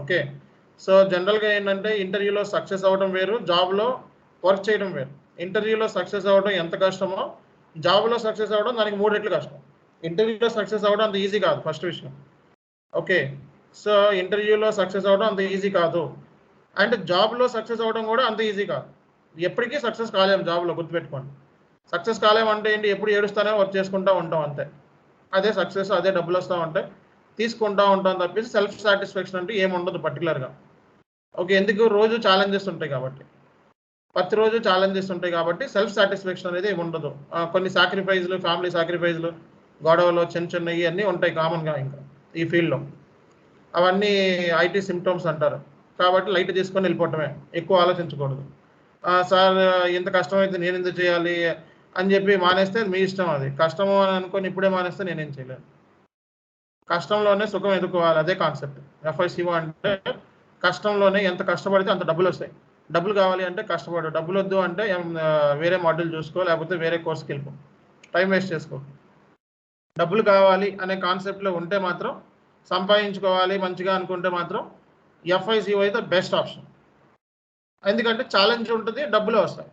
Okay. So జనరల్గా ఏంటంటే ఇంటర్వ్యూలో సక్సెస్ అవ్వడం వేరు, జాబ్లో వర్క్ చేయడం వేరు. ఇంటర్వ్యూలో సక్సెస్ అవ్వడం ఎంత కష్టమో జాబ్లో సక్సెస్ అవ్వడం దానికి 3 రెట్లు కష్టం. ఇంటర్వ్యూలో సక్సెస్ అవ్వడం అంత ఈజీ కాదు ఫస్ట్ విషయం. ఓకే. సో ఇంటర్వ్యూలో సక్సెస్ అవ్వడం అంత ఈజీ కాదు, అండ్ జాబ్లో సక్సెస్ అవ్వడం కూడా అంత ఈజీ కాదు. ఎప్పటికీ సక్సెస్ కాలేము జాబ్లో, గుర్తుపెట్టుకోండి. సక్సెస్ కాలేమంటే ఏంటి, ఎప్పుడు ఏడుస్తానే వర్క్ చేసుకుంటూ ఉంటాం అంతే. అదే సక్సెస్, అదే డబ్బులు వస్తూ ఉంటాయి, తీసుకుంటూ ఉంటాం తప్పేసి సెల్ఫ్ సాటిస్ఫాక్షన్ అంటే ఏముండదు పర్టికులర్గా. ఓకే. ఎందుకు, రోజు ఛాలెంజెస్ ఉంటాయి కాబట్టి, ప్రతిరోజు ఛాలెంజెస్ ఉంటాయి కాబట్టి సెల్ఫ్ సాటిస్ఫాక్షన్ అనేది ఏమి ఉండదు. కొన్ని సాక్రిఫైజ్లు, ఫ్యామిలీ సాక్రిఫైజ్లు, గొడవలు చిన్నవి అన్నీ ఉంటాయి కామన్గా ఇంకా ఈ ఫీల్డ్లో. అవన్నీ ఐటీ సిమ్టమ్స్ అంటారు. కాబట్టి లైట్ తీసుకొని వెళ్ళిపోవటమే, ఎక్కువ ఆలోచించకూడదు. సార్ ఇంత కష్టమైతే నేను ఎందుకు చేయాలి అని చెప్పి మానేస్తే మీ ఇష్టం. అది కష్టము అని అనుకొని ఇప్పుడే మానేస్తే నేనేం చేయలేను. కష్టంలోనే సుఖం ఎదుర్కోవాలి, అదే కాన్సెప్ట్. ఎఫ్ఐసిఓ అంటే కష్టంలోనే ఎంత కష్టపడితే అంత డబ్బులు వస్తాయి. డబ్బులు కావాలి అంటే కష్టపడు, డబ్బులు వద్దు అంటే వేరే మాడ్యూల్ చూసుకో, లేకపోతే వేరే కోర్స్కి వెళ్ళిపో, టైం వేస్ట్ చేసుకో. డబ్బులు కావాలి అనే కాన్సెప్ట్లో ఉంటే మాత్రం, సంపాదించుకోవాలి మంచిగా అనుకుంటే మాత్రం ఎఫ్ఐసిఓ అయితే బెస్ట్ ఆప్షన్. ఎందుకంటే ఛాలెంజ్ ఉంటుంది, డబ్బులు వస్తాయి.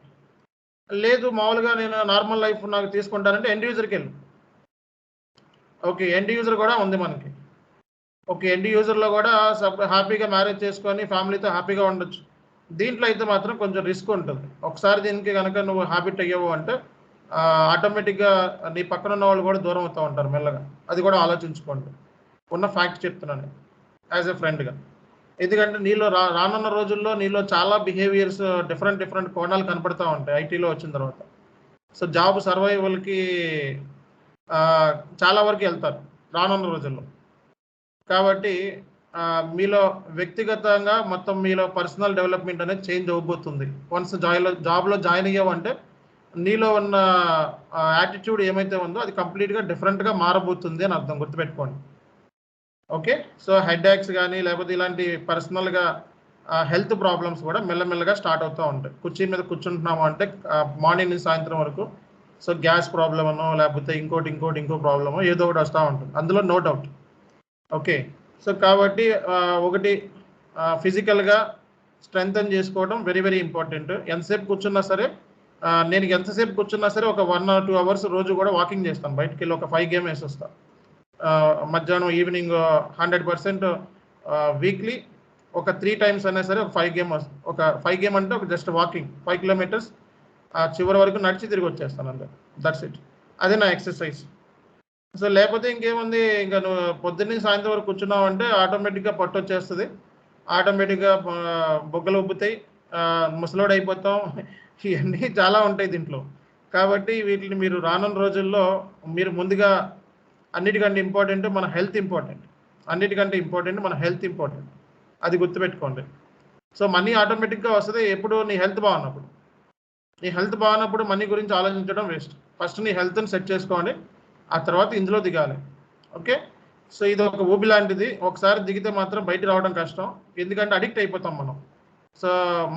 లేదు మామూలుగా నేను నార్మల్ లైఫ్ నాకు తీసుకుంటానంటే ఎండ్ యూజర్కి వెళ్ళు. ఓకే. ఎండ్ యూజర్ కూడా ఉంది మనకి. ఓకే. ఎండ్ యూజర్లో కూడా హ్యాపీగా మ్యారేజ్ చేసుకొని ఫ్యామిలీతో హ్యాపీగా ఉండొచ్చు. దీంట్లో అయితే మాత్రం కొంచెం రిస్క్ ఉంటుంది. ఒకసారి దీనికి కనుక నువ్వు హ్యాబిట్ అయ్యావు అంటే ఆటోమేటిక్గా నీ పక్కన ఉన్న వాళ్ళు కూడా దూరం అవుతూ ఉంటారు మెల్లగా. అది కూడా ఆలోచించుకోండి, ఉన్న ఫ్యాక్ట్ చెప్తున్నాను యాజ్ ఎ ఫ్రెండ్గా. ఎందుకంటే నీలో రానున్న రోజుల్లో నీలో చాలా బిహేవియర్స్ డిఫరెంట్ కోణాలు కనపడుతూ ఉంటాయి ఐటీలో వచ్చిన తర్వాత. సో జాబ్ సర్వైవల్కి చాలా వరకు వెళ్తారు రానున్న రోజుల్లో. కాబట్టి మీలో వ్యక్తిగతంగా మొత్తం మీలో పర్సనల్ డెవలప్మెంట్ అనేది చేంజ్ అవ్వబోతుంది. వన్స్ జాబ్లో జాయిన్ అయ్యావంటే నీలో ఉన్న యాటిట్యూడ్ ఏమైతే ఉందో అది కంప్లీట్గా డిఫరెంట్గా మారబోతుంది అని అర్థం, గుర్తుపెట్టుకోండి. ఓకే. సో హెడ్ఏక్స్ కానీ లేకపోతే ఇలాంటి పర్సనల్గా హెల్త్ ప్రాబ్లమ్స్ కూడా మెల్లమెల్లగా స్టార్ట్ అవుతూ ఉంటాయి. కుర్చీ మీద కూర్చుంటున్నాము అంటే మార్నింగ్ నుంచి సాయంత్రం వరకు, సో గ్యాస్ ప్రాబ్లమ్ అనో లేకపోతే ఇంకో ప్రాబ్లమో ఏదో ఒకటి వస్తూ ఉంటుంది, అందులో నో డౌట్. ఓకే. సో కాబట్టి ఒకటి ఫిజికల్గా స్ట్రెంగ్తన్ చేసుకోవడం వెరీ వెరీ ఇంపార్టెంట్. ఎంతసేపు కూర్చున్నా సరే, నేను ఎంతసేపు కూర్చున్నా సరే ఒక 1 or 2 hours రోజు కూడా వాకింగ్ చేస్తాను. బయటికి వెళ్ళి ఒక 5 గేమ్ వేసి వస్తాను. మధ్యాహ్నం ఈవినింగ్ 100% వీక్లీ ఒక 3 times అయినా సరే ఒక 5 గేమ్ అంటే ఒక జస్ట్ వాకింగ్ 5 kilometers చివరి వరకు నడిచి తిరిగి వచ్చేస్తాను అంతే. That's it. అదే నా ఎక్సర్సైజ్. సో లేకపోతే ఇంకేముంది, ఇంకా నువ్వు పొద్దున్న సాయంత్రం వరకు కూర్చున్నావు అంటే ఆటోమేటిక్గా పట్టు వచ్చేస్తుంది, ఆటోమేటిక్గా బొగ్గలు ఉబ్బుతాయి, ముసలోడు అయిపోతాం, ఇవన్నీ చాలా ఉంటాయి దీంట్లో. కాబట్టి వీటిని మీరు రానున్న రోజుల్లో మీరు ముందుగా అన్నిటికంటే ఇంపార్టెంట్ మన హెల్త్ ఇంపార్టెంట్. అది గుర్తుపెట్టుకోండి. సో మనీ ఆటోమేటిక్గా వస్తుంది ఎప్పుడు నీ హెల్త్ బాగున్నప్పుడు. మనీ గురించి ఆలోచించడం వేస్ట్. ఫస్ట్ నీ హెల్త్ని సెట్ చేసుకోండి, ఆ తర్వాత ఇందులో దిగాలి. ఓకే. సో ఇది ఒక ఊబి లాంటిది, ఒకసారి దిగితే మాత్రం బయట రావడం కష్టం, ఎందుకంటే అడిక్ట్ అయిపోతాం మనం. సో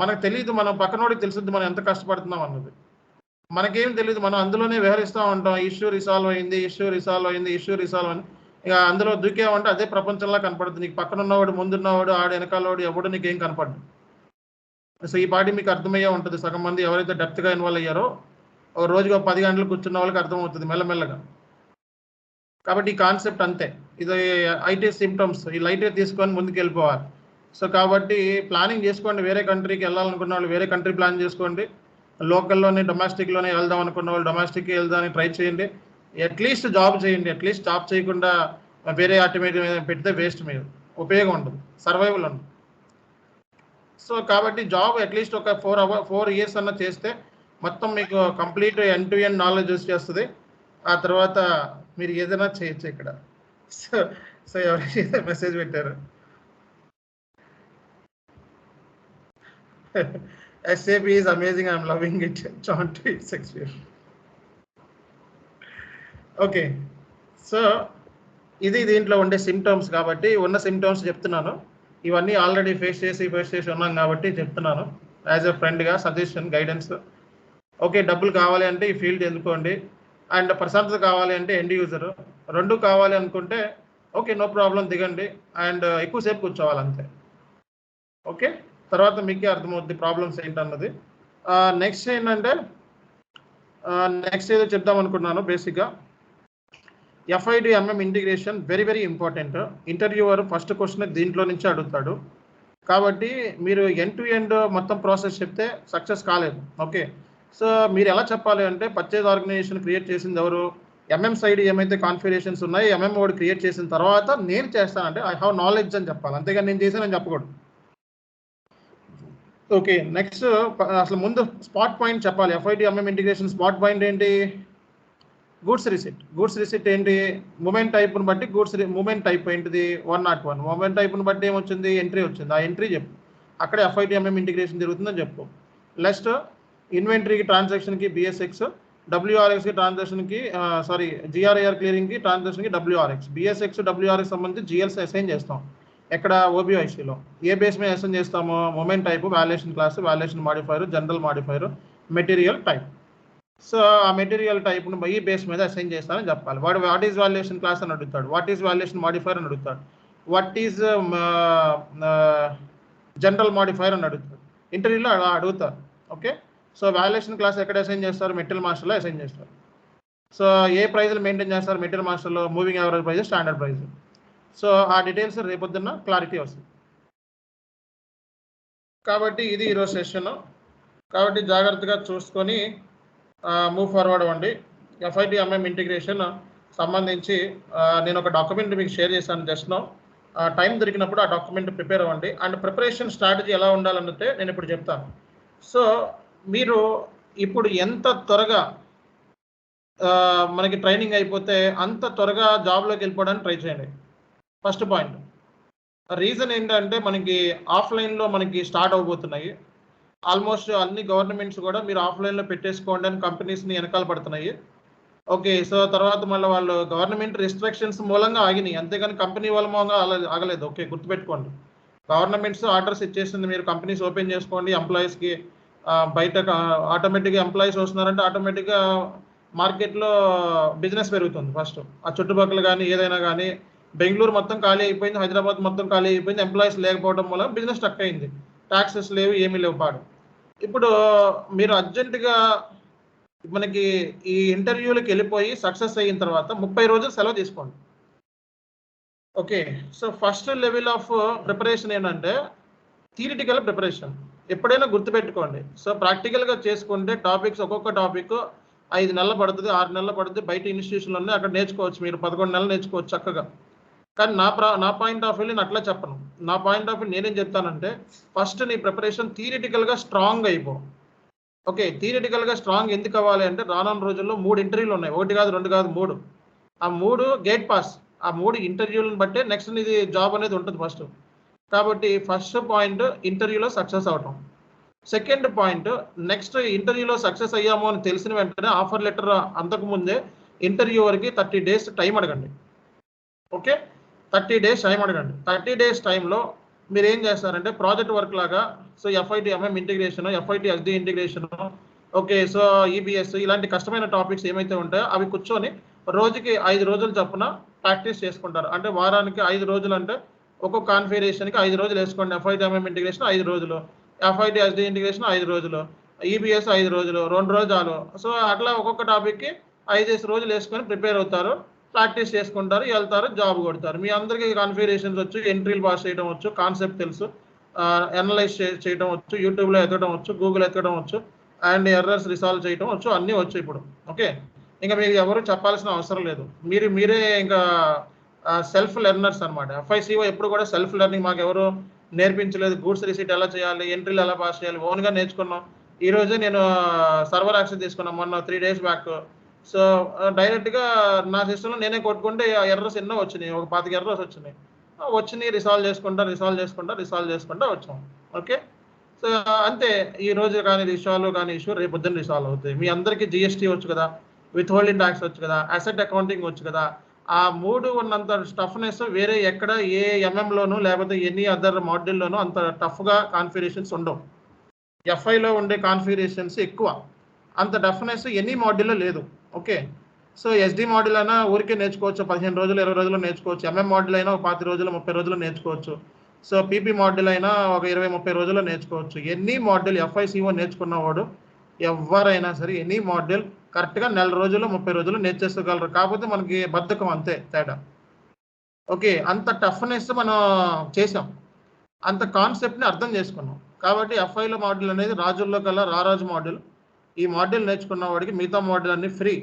మనకు తెలియదు, మనం పక్కనోడికి తెలుస్తుంది మనం ఎంత కష్టపడుతున్నాం అన్నది. మనకేం తెలియదు, మనం అందులోనే వ్యవహరిస్తూ ఉంటాం. ఇష్యూ రిసాల్వ్ అయింది ఇక అందులో దూకేమంటే అదే ప్రపంచంలా కనపడుతుంది. నీకు పక్కన ఉన్నవాడు, ముందున్నవాడు, ఆడు వెనకాలవాడు ఎవడు నీకేం కనపడ్డు. సో ఈ పార్టీ మీకు అర్థమయ్యే ఉంటుంది. సగం మంది ఎవరైతే డెప్త్గా ఇన్వాల్వ్ అయ్యారో ఒక రోజుగా 10 గంటలు కూర్చున్న వాళ్ళకి అర్థమవుతుంది మెల్లమెల్లగా. కాబట్టి ఈ కాన్సెప్ట్ అంతే. ఇది ఐటీ సిమ్టమ్స్, ఈ లైట్గా తీసుకొని ముందుకు వెళ్ళిపోవాలి. సో కాబట్టి ప్లానింగ్ చేసుకోండి. వేరే కంట్రీకి వెళ్ళాలనుకున్న వాళ్ళు వేరే కంట్రీ ప్లాన్ చేసుకోండి. లోకల్లోనే డొమెస్టిక్లోనే వెళ్దాం అనుకున్న వాళ్ళు డొమెస్టిక్కి వెళ్దామని ట్రై చేయండి. అట్లీస్ట్ జాబ్ చేయండి. అట్లీస్ట్ జాబ్ చేయకుండా వేరే ఆటోమేటిక్ పెడితే వేస్ట్, మీరు ఉపయోగం ఉండదు, సర్వైవల్ ఉండదు. సో కాబట్టి జాబ్ అట్లీస్ట్ ఒక 4 years అన్న చేస్తే మొత్తం మీకు complete end to end knowledge వచ్చేస్తుంది. ఆ తర్వాత మీరు ఏదైనా చేయొచ్చు ఇక్కడ. సో ఎవరైతే మెసేజ్ పెట్టారు, SAP is amazing, I'm loving it, John tweets experience. Okay. So ఇది దీంట్లో ఉండే సిమ్టమ్స్. కాబట్టి ఉన్న సిమ్టమ్స్ చెప్తున్నాను. ఇవన్నీ ఆల్రెడీ ఫేస్ చేసి ఉన్నాం కాబట్టి చెప్తున్నాను యాజ్ ఎ ఫ్రెండ్గా, సజెషన్, గైడెన్స్. ఓకే. డబ్బులు కావాలి అంటే ఈ ఫీల్డ్ ఎన్నుకోండి, అండ్ ప్రశాంతత కావాలి అంటే ఎండ్ యూజర్. 2 కావాలి అనుకుంటే ఓకే, నో ప్రాబ్లం, దిగండి. అండ్ ఎక్కువసేపు కూర్చోవాలి అంతే. ఓకే, తర్వాత మీకే అర్థమవుద్ది ప్రాబ్లమ్స్ ఏంటన్నది. నెక్స్ట్ ఏంటంటే నెక్స్ట్ ఏదో చెప్దాం అనుకున్నాను. బేసిక్గా FIDMM integration very very important. Interviewer first question దీంట్లో నుంచి అడుగుతాడు. కాబట్టి మీరు ఎండ్ టు ఎండ్ మొత్తం ప్రాసెస్ చెప్తే సక్సెస్ కాలేదు. ఓకే, సో మీరు ఎలా చెప్పాలి అంటే పర్చేజ్ ఆర్గనైజేషన్ క్రియేట్ చేసింది ఎవరు, MM సైడ్ ఏమైతే కాన్ఫిగరేషన్స్ ఉన్నాయో MM వాడు క్రియేట్ చేసిన తర్వాత నేను చేస్తానంటే ఐ హావ్ నాలెడ్జ్ అని చెప్పాలి, అంతేగాని నేను చేశానని చెప్పకూడదు. ఓకే, నెక్స్ట్ అసలు ముందు స్పాట్ పాయింట్ చెప్పాలి. FIDMM ఇంటిగ్రేషన్ స్పాట్ పాయింట్ ఏంటి? Goods receipt. గూడ్స్ రిసిట్ ఏంటి? మూమెంట్ టైప్ను బట్టి గూడ్స్ మూమెంట్ టైప్ ఏంటిది? 101. మూమెంట్ టైప్ను బట్టి ఏమొచ్చింది? ఎంట్రీ వచ్చింది. ఆ ఎంట్రీ చెప్పు, అక్కడే FIDMM ఇంటిగ్రేషన్ జరుగుతుందని చెప్పు. నెక్స్ట్ ఇన్వెంటరీకి ట్రాన్సాక్షన్కి BSX, WRXకి ట్రాన్సాక్షన్కి GRAR క్లియరింగ్కి ట్రాన్సాక్షన్కి WRX. BSX WRX సంబంధించి GLs అసైన్ చేస్తాం ఎక్కడ? OBICలో. ఏ బేస్ మీద అసైన్ చేస్తాము? Movement type, valuation class, valuation modifier, general modifier, material type. So ఆ మెటీరియల్ టైప్ను ఈ బేస్ మీద అసైన్ చేస్తానని చెప్పాలి. వాడు వాట్ ఈజ్ వాల్యుయేషన్ క్లాస్ అని అడుగుతాడు, వాట్ ఈజ్ వాల్యుయేషన్ మాడిఫైర్ అని అడుగుతాడు, వాట్ ఈజ్ జనరల్ మాడిఫైర్ అని అడుగుతాడు. ఇంటర్వ్యూలో అలా అడుగుతారు. ఓకే, సో వాల్యుయేషన్ క్లాస్ ఎక్కడ అసైన్ చేస్తారు? మెటీరియల్ మాస్టర్లో అసైన్ చేస్తారు. సో ఏ ప్రైజ్లు మెయింటైన్ చేస్తారు మెటీరియల్ మాస్టర్లో? Moving average price, standard price. So ఆ డీటెయిల్స్ రేపొద్దున్న క్లారిటీ వస్తుంది. కాబట్టి ఇది ఈరోజు సెషన్. కాబట్టి జాగ్రత్తగా చూసుకొని మూవ్ ఫార్వర్డ్ అవ్వండి. FIDMM ఇంటిగ్రేషన్ సంబంధించి నేను ఒక డాక్యుమెంట్ మీకు షేర్ చేశాను జస్ట్నో. టైం దొరికినప్పుడు ఆ డాక్యుమెంట్ ప్రిపేర్ అవ్వండి. అండ్ ప్రిపరేషన్ స్ట్రాటజీ ఎలా ఉండాలన్నదే నేను ఇప్పుడు చెప్తాను. సో మీరు ఇప్పుడు ఎంత త్వరగా మనకి ట్రైనింగ్ అయిపోతే అంత త్వరగా జాబ్లోకి వెళ్ళిపోవడానికి ట్రై చేయండి. First point. రీజన్ ఏంటంటే మనకి ఆఫ్లైన్లో మనకి స్టార్ట్ అవబోతున్నాయి. ఆల్మోస్ట్ అన్ని గవర్నమెంట్స్ కూడా మీరు ఆఫ్లైన్లో పెట్టేసుకోండి అని కంపెనీస్ని వెనకాల పడుతున్నాయి. ఓకే, సో తర్వాత మళ్ళీ వాళ్ళు గవర్నమెంట్ రిస్ట్రిక్షన్స్ మూలంగా ఆగినాయి, అంతేగాని కంపెనీ వాళ్ళ మూలంగా ఆగలేదు. ఓకే, గుర్తుపెట్టుకోండి. గవర్నమెంట్స్ ఆర్డర్స్ ఇచ్చేసింది, మీరు కంపెనీస్ ఓపెన్ చేసుకోండి, ఎంప్లాయీస్కి బయట ఆటోమేటిక్గా ఎంప్లాయీస్ వస్తున్నారంటే ఆటోమేటిక్గా మార్కెట్లో బిజినెస్ పెరుగుతుంది. ఫస్ట్ ఆ చుట్టుపక్కల కానీ ఏదైనా కానీ బెంగళూరు మొత్తం ఖాళీ అయిపోయింది, హైదరాబాద్ మొత్తం ఖాళీ అయిపోయింది, ఎంప్లాయీస్ లేకపోవడం వల్ల బిజినెస్ స్టక్ అయింది, ట్యాక్సెస్ లేవు, ఏమీ లేవు పాడు. ఇప్పుడు మీరు అర్జెంటుగా మనకి ఈ ఇంటర్వ్యూలకు వెళ్ళిపోయి సక్సెస్ అయిన తర్వాత 30 రోజులు సెలవు తీసుకోండి. Okay, so first level of preparation ఏంటంటే థియరిటికల్ ప్రిపరేషన్. ఎప్పుడైనా గుర్తుపెట్టుకోండి. సో ప్రాక్టికల్గా చేసుకుంటే టాపిక్స్ ఒక్కొక్క టాపిక్ 5 నెలలు పడుతుంది, 6 నెలలు పడుతుంది. బయట ఇన్స్టిట్యూషన్లు ఉన్నాయి, అక్కడ నేర్చుకోవచ్చు. మీరు 11 నెలలు నేర్చుకోవచ్చు చక్కగా. కానీ నా పాయింట్ ఆఫ్ వ్యూ నేను అట్లా చెప్పను. నా పాయింట్ ఆఫ్ వ్యూ నేనేం చెప్తానంటే ఫస్ట్ నీ ప్రిపరేషన్ థియరిటికల్గా స్ట్రాంగ్ అయిపో. ఓకే, థియరిటికల్గా స్ట్రాంగ్ ఎందుకు అవ్వాలి అంటే రానున్న రోజుల్లో 3 ఇంటర్వ్యూలు ఉన్నాయి. 1 కాదు, 2 కాదు, 3. ఆ 3 గేట్ పాస్. ఆ 3 ఇంటర్వ్యూలను బట్టే నెక్స్ట్ నీది జాబ్ అనేది ఉంటుంది ఫస్ట్. కాబట్టి ఫస్ట్ పాయింట్ ఇంటర్వ్యూలో సక్సెస్ అవటం. సెకండ్ పాయింట్, నెక్స్ట్ ఇంటర్వ్యూలో సక్సెస్ అయ్యాము అని తెలిసిన వెంటనే ఆఫర్ లెటర్ అంతకుముందే ఇంటర్వ్యూవర్కి 30 days టైం అడగండి. ఓకే, 30 days టైం అడగండి. 30 days టైంలో మీరు ఏం చేస్తారంటే ప్రాజెక్ట్ వర్క్ లాగా, so FIDMM integration, FID-SD integration, okay, so EBS ఇలాంటి కష్టమైన టాపిక్స్ ఏమైతే ఉంటాయో అవి కూర్చొని రోజుకి 5 రోజులు చొప్పున ప్రాక్టీస్ చేసుకుంటారు. అంటే వారానికి 5 రోజులు, అంటే ఒక్కొక్క కాన్ఫిగరేషన్కి 5 రోజులు వేసుకోండి. FIDMM ఇంటిగ్రేషన్ 5 రోజులు, FID-SD ఇంటిగ్రేషన్ 5 రోజులు, EBS 5 రోజులు, 2 రోజులు. సో అట్లా ఒక్కొక్క టాపిక్కి 5 రోజులు వేసుకొని ప్రిపేర్ అవుతారు, ప్రాక్టీస్ చేసుకుంటారు, వెళ్తారు, జాబ్ కొడతారు. మీ అందరికీ కాన్ఫిగరేషన్స్ వచ్చు, ఎంట్రీలు పాస్ చేయడం వచ్చు, కాన్సెప్ట్ తెలుసు, అనలైజ్ చేయడం వచ్చు, యూట్యూబ్లో ఎత్తడం వచ్చు, గూగుల్ ఎత్తడం వచ్చు, అండ్ ఎర్రర్స్ రిసాల్వ్ చేయడం వచ్చు, అన్నీ వచ్చు ఇప్పుడు. ఓకే, ఇంకా మీకు ఎవరు చెప్పాల్సిన అవసరం లేదు. మీరే ఇంకా సెల్ఫ్ లెర్నర్స్ అనమాట. FICO ఎప్పుడు కూడా సెల్ఫ్ లెర్నింగ్, మాకు ఎవరు నేర్పించలేదు. గూడ్స్ రిసీట్ ఎలా చేయాలి, ఎంట్రీలు ఎలా పాస్ చేయాలి, ఓన్గా నేర్చుకున్నాం. ఈరోజే నేను సర్వర్ యాక్సెస్ తీసుకున్నాను మొన్న 3 days బ్యాక్. సో డైరెక్ట్గా నా సిస్టంలో నేనే కొట్టుకుంటే ఎర్రర్స్ ఎన్నో వచ్చినాయి, ఒక 25 ఎర్రర్స్ వచ్చినాయి, రిసాల్వ్ చేసుకుంటా వచ్చాం. ఓకే, సో అంతే. ఈ రోజు కానీ ఇష్యూ రేపు పొద్దున్న రిసాల్వ్ అవుతాయి. మీ అందరికీ GST వచ్చు కదా, విత్ హోల్డింగ్ ట్యాక్స్ వచ్చు కదా, అసెట్ అకౌంటింగ్ వచ్చు కదా. ఆ 3 ఉన్నంత టఫ్నెస్ వేరే ఎక్కడ ఏ MM-లోనూ లేకపోతే ఎనీ అదర్ మాడ్యూల్లోనూ అంత టఫ్గా కాన్ఫిగరేషన్స్ ఉండవు. FIలో ఉండే కాన్ఫిగరేషన్స్ ఎక్కువ, అంత టఫ్నెస్ ఎనీ మాడ్యూల్లో లేదు. ఓకే, సో SD మాడ్యూల్ అయినా ఊరికే నేర్చుకోవచ్చు, 15 రోజులు 20 రోజులు నేర్చుకోవచ్చు. MM మాడ్యూల్ అయినా 25 రోజులు 30 రోజులు నేర్చుకోవచ్చు. సో పీపీ మాడ్యూల్ అయినా ఒక 20-30 రోజుల్లో నేర్చుకోవచ్చు. ఎనీ మాడ్యూల్ FICO నేర్చుకున్నవాడు ఎవరైనా సరే ఎనీ మాడ్యూల్ కరెక్ట్గా 1 రోజుల్లో 30 రోజుల్లో నేర్చేసుకోగలరు. కాకపోతే మనకి బద్ధకం అంతే తేడా. ఓకే, అంత టఫ్నెస్ మనం చేసాం, అంత కాన్సెప్ట్ని అర్థం చేసుకున్నాం. కాబట్టి FIలో మాడ్యూల్ అనేది రాజుల్లో కల్లా రారాజు మాడ్యూల్. ఈ మాడ్యూల్ నేర్చుకున్న వాడికి మిగతా మాడ్యూల్ అన్ని ఫ్రీ.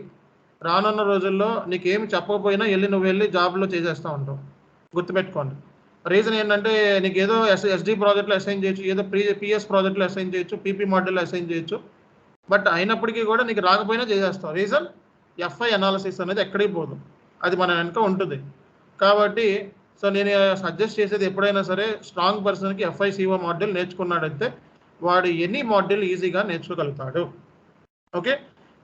రానున్న రోజుల్లో నీకేమి చెప్పకపోయినా నువ్వు వెళ్ళి జాబ్లో చేసేస్తూ ఉంటావు. గుర్తుపెట్టుకోండి. రీజన్ ఏంటంటే నీకు ఏదో SD ప్రాజెక్ట్లో అసైన్ చేయొచ్చు, ఏదో PS ప్రాజెక్ట్లో అసైన్ చేయొచ్చు, PP మాడ్యూల్లో అసైన్ చేయొచ్చు. బట్ అయినప్పటికీ కూడా నీకు రాకపోయినా చేసేస్తావు. రీజన్ FI అనాలిసిస్ అనేది ఎక్కడికి పోదు, అది మన వెనుక ఉంటుంది. కాబట్టి సో నేను సజెస్ట్ చేసేది ఎప్పుడైనా సరే స్ట్రాంగ్ పర్సన్కి FICO మాడ్యూల్ నేర్చుకున్నాడైతే వాడు ఎనీ మాడ్యూల్ ఈజీగా నేర్చుకోగలుగుతాడు. ఓకే,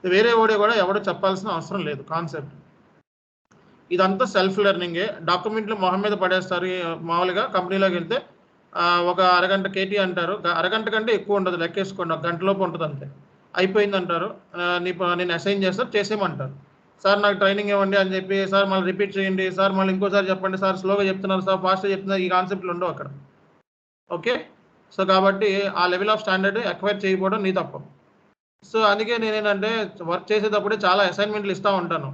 వేరే వాడే కూడా ఎవడో చెప్పాల్సిన అవసరం లేదు కాన్సెప్ట్. ఇదంతా సెల్ఫ్ లెర్నింగే. డాక్యుమెంట్లు మొహం మీద పడేస్తారు. మామూలుగా కంపెనీలోకి వెళ్తే ఒక అరగంట KT అంటారు, అరగంట కంటే ఎక్కువ ఉండదు, లెక్కేసుకోండి, ఒక గంటలోపు ఉంటుంది అంతే. అయిపోయింది అంటారు, నేను అసైన్ చేస్తారు, చేసేయమంటారు. సార్ నాకు ట్రైనింగ్ ఇవ్వండి అని చెప్పి, సార్ మళ్ళీ రిపీట్ చేయండి, సార్ మళ్ళీ ఇంకోసారి చెప్పండి, సార్ స్లోగా చెప్తున్నారు, సార్ ఫాస్ట్గా చెప్తున్నారు, ఈ కాన్సెప్ట్లు ఉండవు అక్కడ. ఓకే, సో కాబట్టి ఆ లెవెల్ ఆఫ్ స్టాండర్డ్ ఎక్వైర్ చేయకపోవడం నీ తప్పు. సో అందుకే నేనేంటంటే వర్క్ చేసేటప్పుడే చాలా అసైన్మెంట్లు ఇస్తూ ఉంటాను.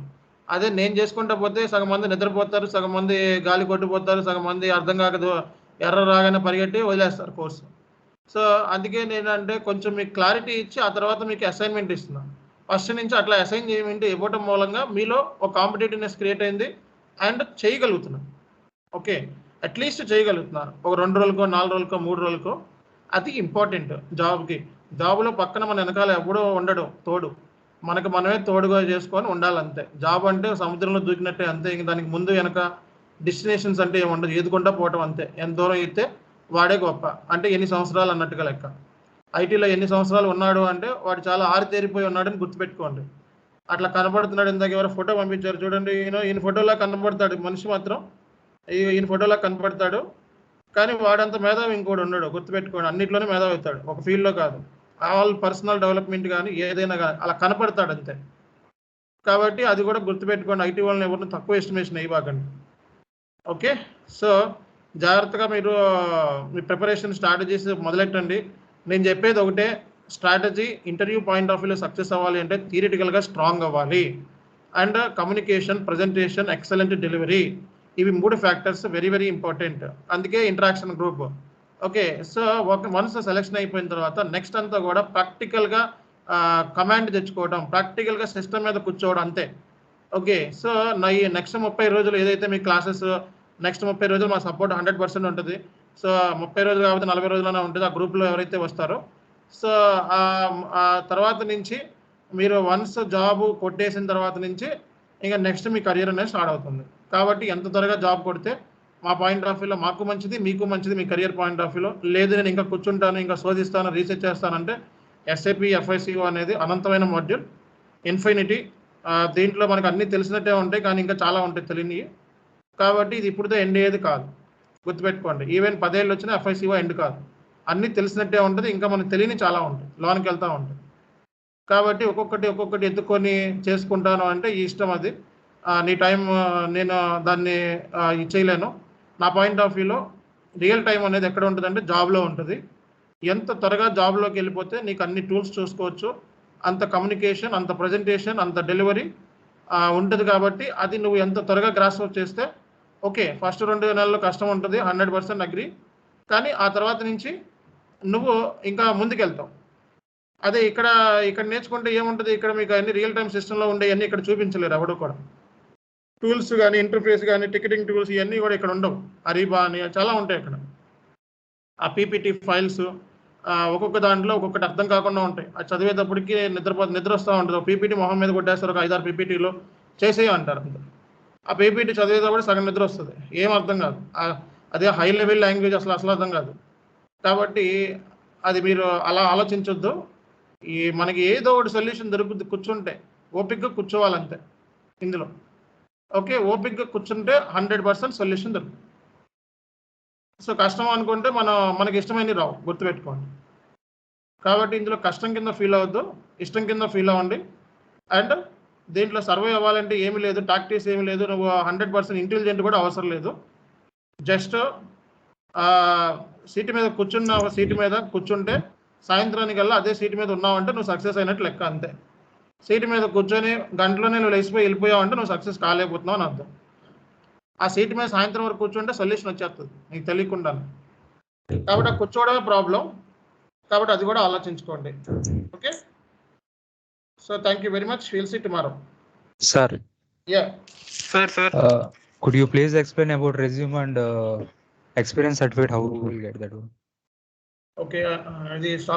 అదే నేను చేసుకుంటా పోతే సగం మంది నిద్రపోతారు, సగం మంది గాలి కొట్టిపోతారు, సగం మంది అర్థం కాకదు ఎర్ర రాగానే పరిగెట్టి వదిలేస్తారు కోర్సు. సో అందుకే నేనంటే కొంచెం మీకు క్లారిటీ ఇచ్చి ఆ తర్వాత మీకు అసైన్మెంట్ ఇస్తున్నాను. ఫస్ట్ నుంచి అట్లా అసైన్ చేయమంటే ఇవ్వటం మూలంగా మీలో ఒక కాంపిటేటివ్నెస్ క్రియేట్ అయింది అండ్ చేయగలుగుతున్నాను. ఓకే, అట్లీస్ట్ చేయగలుగుతున్నారు ఒక 2 రోజులకో 4 రోజులకో 3 రోజులకో. అది ఇంపార్టెంట్ జాబ్కి. జాబ్లో పక్కన మన వెనకాల ఎవడో ఉండడు తోడు, మనకు మనమే తోడుగా చేసుకొని ఉండాలంతే. జాబ్ అంటే సముద్రంలో దూకినట్టే అంతే, ఇంక దానికి ముందు వెనక డెస్టినేషన్స్ అంటే ఏముండదు, ఎదుకుంటా పోవటం అంతే. ఎంత దూరం అయితే వాడే గొప్ప, అంటే ఎన్ని సంవత్సరాలు అన్నట్టుగా లెక్క. ఐటీలో ఎన్ని సంవత్సరాలు ఉన్నాడు అంటే వాడు చాలా ఆరితేరిపోయి ఉన్నాడని గుర్తుపెట్టుకోండి. అట్లా కనబడుతున్నాడు. ఇందాక ఎవరో ఫోటో పంపించారు చూడండి, ఈయన ఫోటోలా కనబడతాడు, మనిషి మాత్రం ఈయన ఫోటోలా కనపడతాడు, కానీ వాడంత మేధావి ఇంకోటి ఉన్నాడు, గుర్తుపెట్టుకోండి. అన్నిట్లోనే మేధావి అవుతాడు, ఒక ఫీల్డ్లో కాదు. ఆల్ పర్సనల్ డెవలప్మెంట్ కానీ ఏదైనా కానీ అలా కనపడతాడు అంతే. కాబట్టి అది కూడా గుర్తుపెట్టుకోండి, ఐటీ వాళ్ళని ఎవరిని తక్కువ ఎస్టిమేషన్ ఇవ్వకండి. ఓకే, సో జాగ్రత్తగా మీరు మీ ప్రిపరేషన్ స్ట్రాటజీస్ మొదలెట్టండి. నేను చెప్పేది ఒకటే, స్ట్రాటజీ ఇంటర్వ్యూ పాయింట్ ఆఫ్ వ్యూలో సక్సెస్ అవ్వాలి అంటే థియరిటికల్గా స్ట్రాంగ్ అవ్వాలి, and communication, presentation, excellent delivery, ఇవి 3 ఫ్యాక్టర్స్ వెరీ వెరీ ఇంపార్టెంట్. అందుకే interaction group. Okay, so once selection అయిపోయిన తర్వాత నెక్స్ట్ అంతా కూడా ప్రాక్టికల్గా కమాండ్ తెచ్చుకోవడం, ప్రాక్టికల్గా సిస్టమ్ మీద కూర్చోవడం అంతే. ఓకే, సో ఈ నెక్స్ట్ 30 రోజులు ఏదైతే మీ క్లాసెస్, నెక్స్ట్ 30 రోజులు మా సపోర్ట్ 100% ఉంటుంది. సో 30 రోజులు కాబట్టి 40 రోజులనే ఉంటుంది ఆ గ్రూప్లో ఎవరైతే వస్తారో. సో ఆ తర్వాత నుంచి మీరు వన్స్ జాబ్ కొట్టేసిన తర్వాత నుంచి ఇంకా నెక్స్ట్ మీ కెరియర్ అనేది స్టార్ట్ అవుతుంది. కాబట్టి ఎంత త్వరగా జాబ్ కొడితే మా పాయింట్ ఆఫ్ వ్యూలో మాకు మంచిది, మీకు మంచిది, మీ కెరియర్ పాయింట్ ఆఫ్ వ్యూలో. లేదు నేను ఇంకా కూర్చుంటాను, ఇంకా శోధిస్తాను, రీసెర్చ్ చేస్తానంటే SAP FICO అనేది అనంతమైన మాడ్యూల్, ఇన్ఫినిటీ. దీంట్లో మనకు అన్నీ తెలిసినట్టే ఉంటాయి, కానీ ఇంకా చాలా ఉంటాయి తెలియనివి. కాబట్టి ఇది ఇప్పుడుతో ఎండ్ అయ్యేది కాదు, గుర్తుపెట్టుకోండి. ఈవెన్ 10 ఏళ్ళు వచ్చినా FICO ఎండ్ కాదు, అన్నీ తెలిసినట్టే ఉంటుంది, ఇంకా మనకు తెలియని చాలా ఉంటాయి, లోనికి వెళ్తూ ఉంటాయి. కాబట్టి ఒక్కొక్కటి ఎత్తుకొని చేసుకుంటాను అంటే ఈ ఇష్టం, అది నీ టైం, నేను దాన్ని ఇచ్చేయలేను. నా పాయింట్ ఆఫ్ వ్యూలో రియల్ టైం అనేది ఎక్కడ ఉంటుందంటే జాబ్లో ఉంటుంది. ఎంత త్వరగా జాబ్లోకి వెళ్ళిపోతే నీకు అన్ని టూల్స్ చూసుకోవచ్చు, అంత కమ్యూనికేషన్, అంత ప్రజెంటేషన్, అంత డెలివరీ ఉంటుంది. కాబట్టి అది నువ్వు ఎంత త్వరగా గ్రాస్ప్ చేస్తే ఓకే. ఫస్ట్ 2 నెలలు కష్టం ఉంటుంది, 100% అగ్రీ. కానీ ఆ తర్వాత నుంచి నువ్వు ఇంకా ముందుకెళ్తావు. అదే ఇక్కడ నేర్చుకుంటే ఏముంటుంది, ఇక్కడ మీకు అన్ని రియల్ టైం సిస్టంలో ఉండేవన్నీ ఇక్కడ చూపించలేరు ఎవడు కూడా. టూల్స్ కానీ, ఇంటర్ఫేస్ కానీ, టికెటింగ్ టూల్స్ ఇవన్నీ కూడా ఇక్కడ ఉండవు. అరీబా అని చాలా ఉంటాయి అక్కడ. ఆ PPT ఫైల్స్ ఒక్కొక్క దాంట్లో ఒక్కొక్కటి అర్థం కాకుండా ఉంటాయి. అది చదివేటప్పటికి నిద్ర వస్తూ ఉంటుంది. ఒక PPT మొహం మీద కొట్టేస్తారు, ఒక 5-6 PPTలో చేసేయమంటారు అంత. ఆ PPT చదివేటప్పుడు సగం నిద్ర వస్తుంది, ఏం అర్థం కాదు. అదే హై లెవెల్ లాంగ్వేజ్ అసలు అర్థం కాదు. కాబట్టి అది మీరు అలా ఆలోచించొద్దు. మనకి ఏదో ఒకటి సొల్యూషన్ దొరుకుతుంది, కూర్చుంటే ఓపిక్గా కూర్చోవాలంతే ఇందులో. ఓకే, ఓపిక్గా కూర్చుంటే 100% సొల్యూషన్ దొరుకుతుంది. సో కష్టం అనుకుంటే మనకి ఇష్టమైనవి రావు, గుర్తుపెట్టుకోండి. కాబట్టి ఇందులో కష్టం కింద ఫీల్ అవ్వద్దు, ఇష్టం కింద ఫీల్ అవ్వండి. అండ్ దీంట్లో సర్వే అవ్వాలంటే ఏమీ లేదు, ప్రాక్టీస్ ఏమీ లేదు, నువ్వు 100% ఇంటెలిజెంట్ కూడా అవసరం లేదు. జస్ట్ సీటు మీద కూర్చుంటే సాయంత్రానికల్లా అదే సీటు మీద ఉన్నావంటే నువ్వు సక్సెస్ అయినట్టు లెక్క, అంతే. సీటు మీద కూర్చొని గంటలోనే నువ్వు లేచిపోయి వెళ్ళిపోయావు అంటే నువ్వు సక్సెస్ కాలేకపోతున్నావు అని అర్థం. ఆ సీటు మీద సాయంత్రం వరకు కూర్చుంటే సొల్యూషన్ వచ్చేస్తుంది నీకు తెలియకుండా. కాబట్టి ఆ కూర్చోవడమే ప్రాబ్లం, కాబట్టి అది కూడా ఆలోచించుకోండి. Okay, so thank you very much, will see tomorrow. Sir, yeah sir could you please explain about resume and experience certificate, how we will get that one? Okay, అది